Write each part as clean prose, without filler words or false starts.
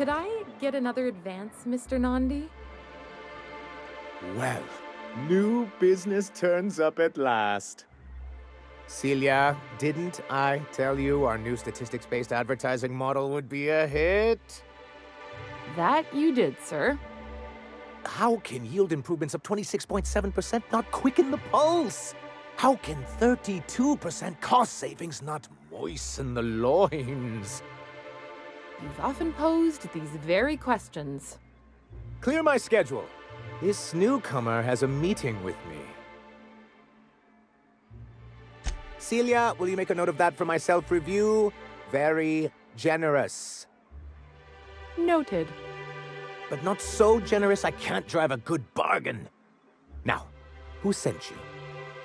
Could I get another advance, Mr. Nandi? Well, new business turns up at last. Celia, didn't I tell you our new statistics-based advertising model would be a hit? That you did, sir. How can yield improvements of 26.7% not quicken the pulse? How can 32% cost savings not moisten the loins? You've often posed these very questions. Clear my schedule. This newcomer has a meeting with me. Celia, will you make a note of that for my self-review? Very generous. Noted. But not so generous I can't drive a good bargain. Now, who sent you?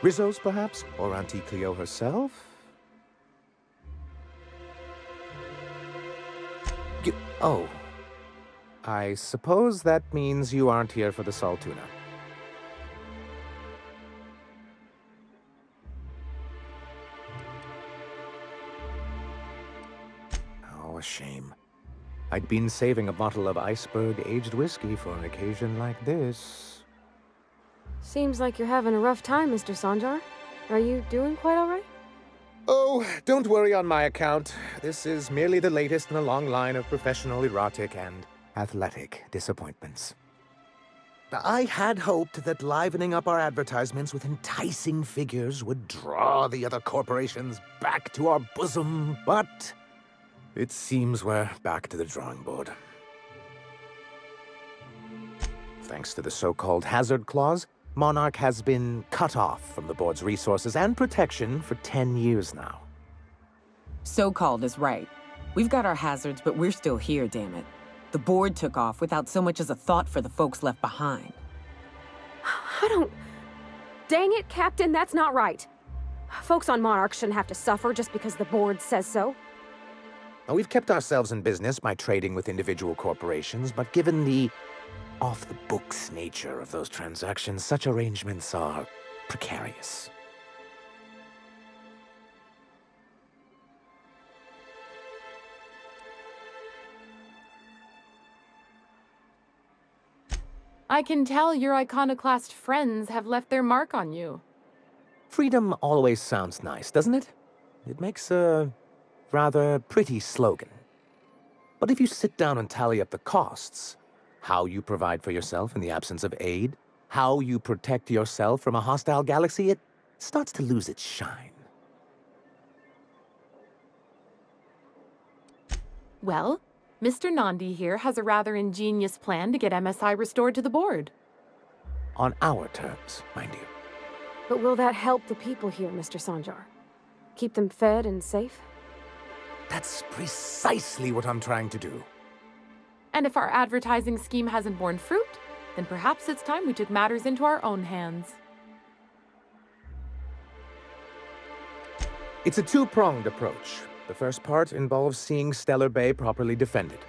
Rizzo's, perhaps? Or Auntie Cleo herself? Oh. I suppose that means you aren't here for the Saltuna. Oh, a shame. I'd been saving a bottle of iceberg-aged whiskey for an occasion like this. Seems like you're having a rough time, Mr. Sanjar. Are you doing quite all right? Oh, don't worry on my account. This is merely the latest in a long line of professional erotic and athletic disappointments. I had hoped that livening up our advertisements with enticing figures would draw the other corporations back to our bosom, but it seems we're back to the drawing board. Thanks to the so-called hazard clause, Monarch has been cut off from the board's resources and protection for 10 years now. So-called is right. We've got our hazards, but we're still here, damn it. The board took off without so much as a thought for the folks left behind. I don't... Dang it, Captain, that's not right. Folks on Monarch shouldn't have to suffer just because the board says so. Now, we've kept ourselves in business by trading with individual corporations, but given the off-the-books nature of those transactions, such arrangements are precarious. I can tell your iconoclast friends have left their mark on you. Freedom always sounds nice, doesn't it? It makes a rather pretty slogan. But if you sit down and tally up the costs, how you provide for yourself in the absence of aid, how you protect yourself from a hostile galaxy, it starts to lose its shine. Well, Mr. Nandi here has a rather ingenious plan to get MSI restored to the board. On our terms, mind you. But will that help the people here, Mr. Sanjar? Keep them fed and safe? That's precisely what I'm trying to do. And if our advertising scheme hasn't borne fruit, then perhaps it's time we took matters into our own hands. It's a two-pronged approach. The first part involves seeing Stellar Bay properly defended.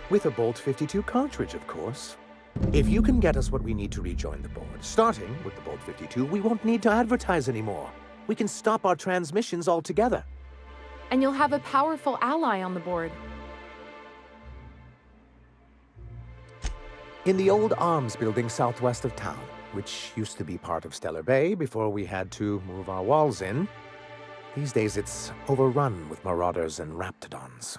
With a Bolt 52 cartridge, of course. If you can get us what we need to rejoin the board, starting with the Bolt 52, we won't need to advertise anymore. We can stop our transmissions altogether. And you'll have a powerful ally on the board. In the old arms building southwest of town, which used to be part of Stellar Bay before we had to move our walls in, these days it's overrun with marauders and raptidons.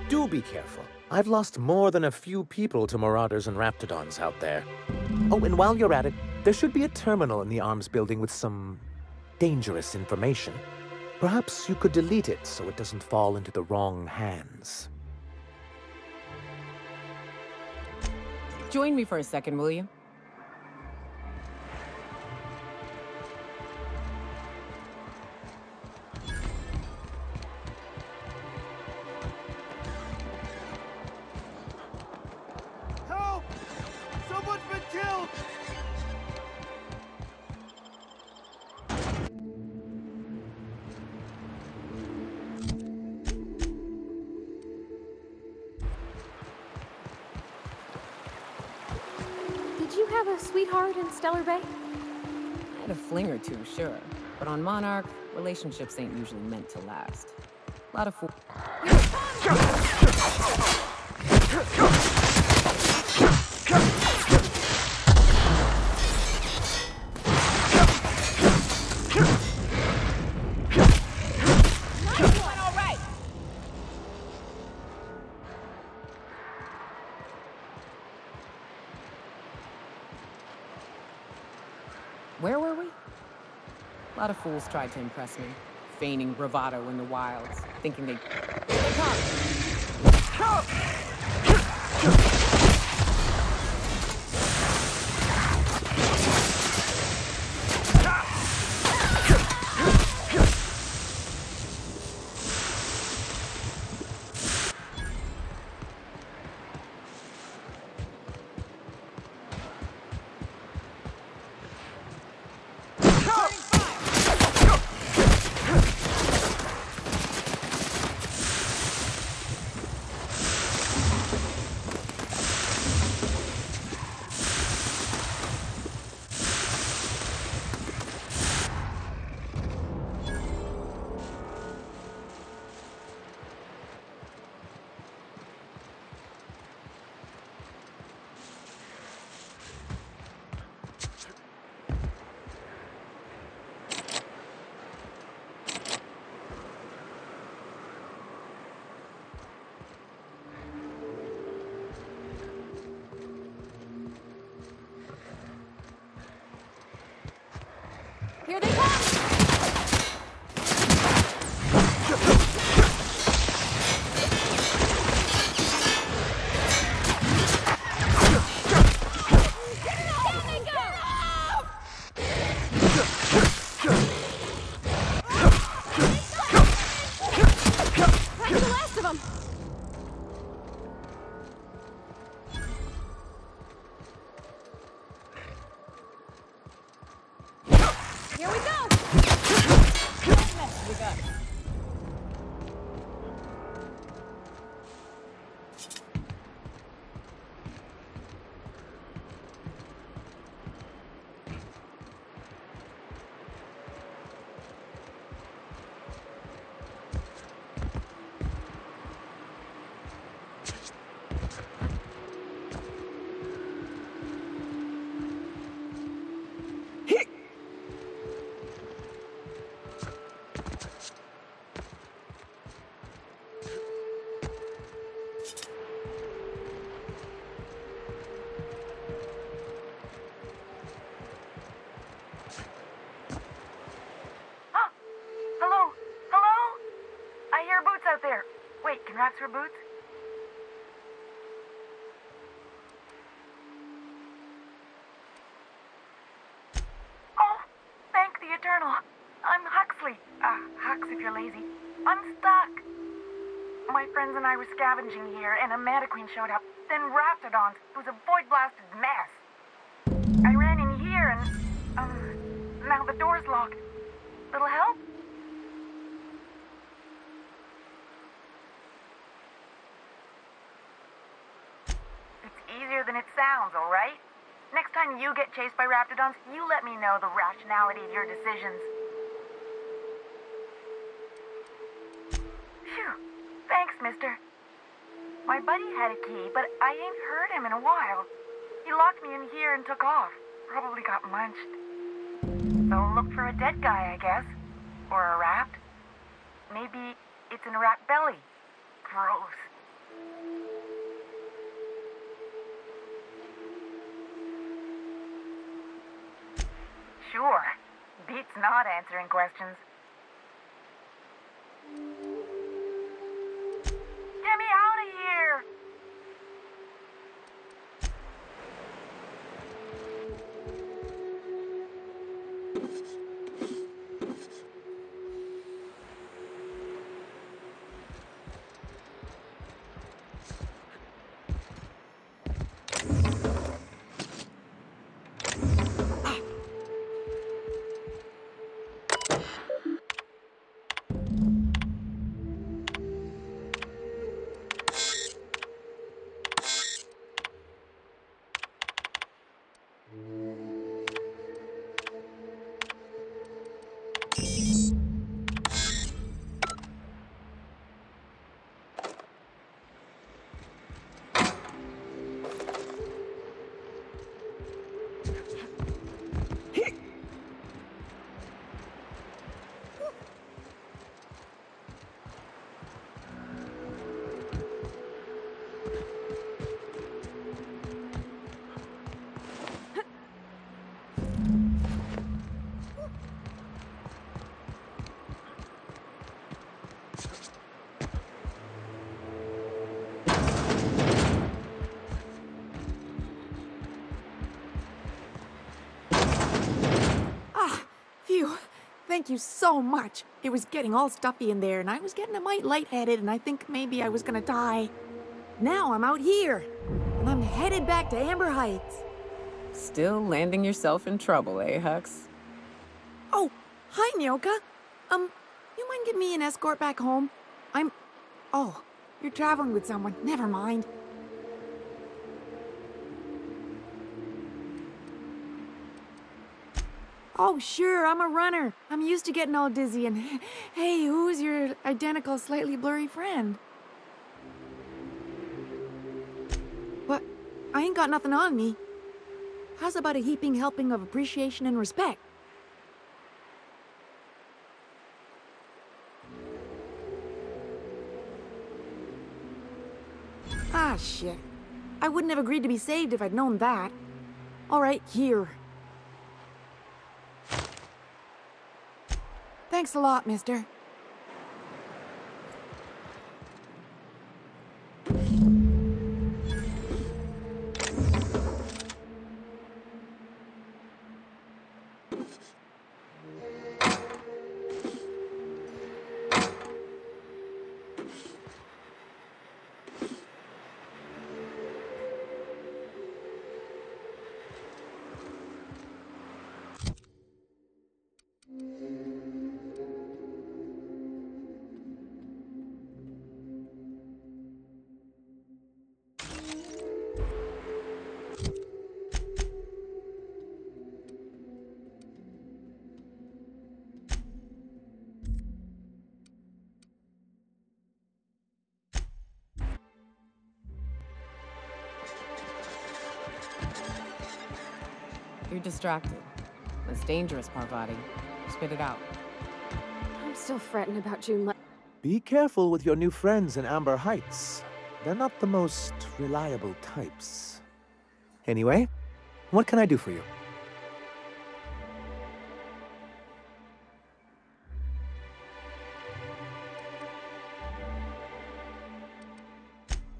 Do be careful. I've lost more than a few people to marauders and raptidons out there. Oh, and while you're at it, there should be a terminal in the arms building with some dangerous information. Perhaps you could delete it so it doesn't fall into the wrong hands. Join me for a second, will you? Help! Someone's been killed! Did you have a sweetheart in Stellar Bay? had a fling or two, sure. But on Monarch, relationships ain't usually meant to last. A lot of fool. Where were we? A lot of fools tried to impress me, feigning bravado in the wilds, thinking they... Here they come! Here they come! Here we go! Don't mess with us. Out there. Wait, can rats wear boots? Oh, thank the Eternal. I'm Huxley. Hux if you're lazy. I'm stuck. My friends and I were scavenging here, and a Mantiqueen showed up. Then Raptidons. It was a void-blasted mess. I ran in here, and, now the door's locked. Little help? Easier than it sounds, all right? Next time you get chased by Raptidons, you let me know the rationality of your decisions. Phew. Thanks, mister. My buddy had a key, but I ain't heard him in a while. He locked me in here and took off. Probably got munched. So look for a dead guy, I guess. Or a rat. Maybe it's in a rat belly. Gross. Sure. Beats not answering questions. Get me out of here! thank you so much. It was getting all stuffy in there, and I was getting a mite lightheaded, and I think maybe I was gonna die. Now I'm out here, and I'm headed back to Amber Heights. Still landing yourself in trouble, eh, Hux? Oh, hi, Nyoka. You mind giving me an escort back home? Oh, you're traveling with someone. Never mind. Oh, sure, I'm a runner. I'm used to getting all dizzy, and hey, who's your identical, slightly blurry friend? What? I ain't got nothing on me. How's about a heaping helping of appreciation and respect? Ah, shit. I wouldn't have agreed to be saved if I'd known that. All right, here. Thanks a lot, mister. You're distracted. That's dangerous, Parvati. Spit it out. I'm still fretting about June. Be careful with your new friends in Amber Heights. They're not the most reliable types. Anyway, what can I do for you?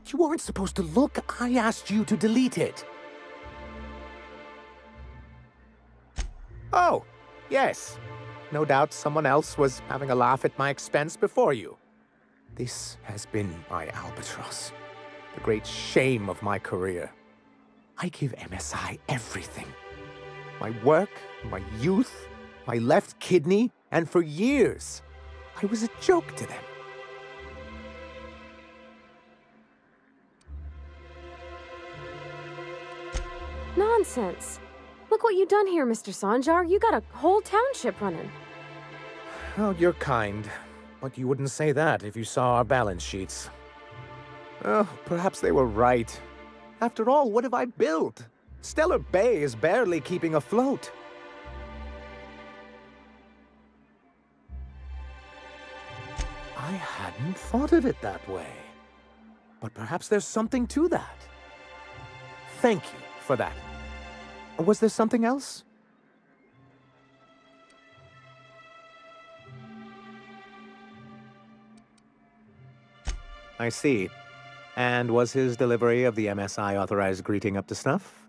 You weren't supposed to look. I asked you to delete it. Oh, yes. No doubt someone else was having a laugh at my expense before you. This has been my albatross. The great shame of my career. I give MSI everything. My work, my youth, my left kidney, and for years, I was a joke to them. Nonsense. Look what you done here, Mr. Sanjar. You got a whole township running. Oh, you're kind. But you wouldn't say that if you saw our balance sheets. Oh, perhaps they were right. After all, what have I built? Stellar Bay is barely keeping afloat. I hadn't thought of it that way. But perhaps there's something to that. Thank you for that. Was there something else? I see. And was his delivery of the MSI authorized greeting up to snuff?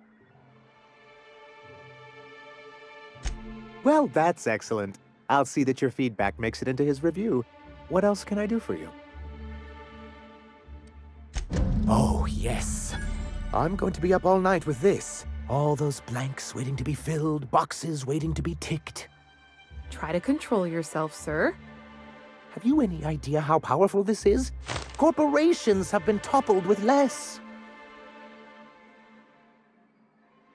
Well, that's excellent. I'll see that your feedback makes it into his review. What else can I do for you? Oh, yes. I'm going to be up all night with this. All those blanks waiting to be filled, boxes waiting to be ticked. Try to control yourself, sir. Have you any idea how powerful this is? Corporations have been toppled with less.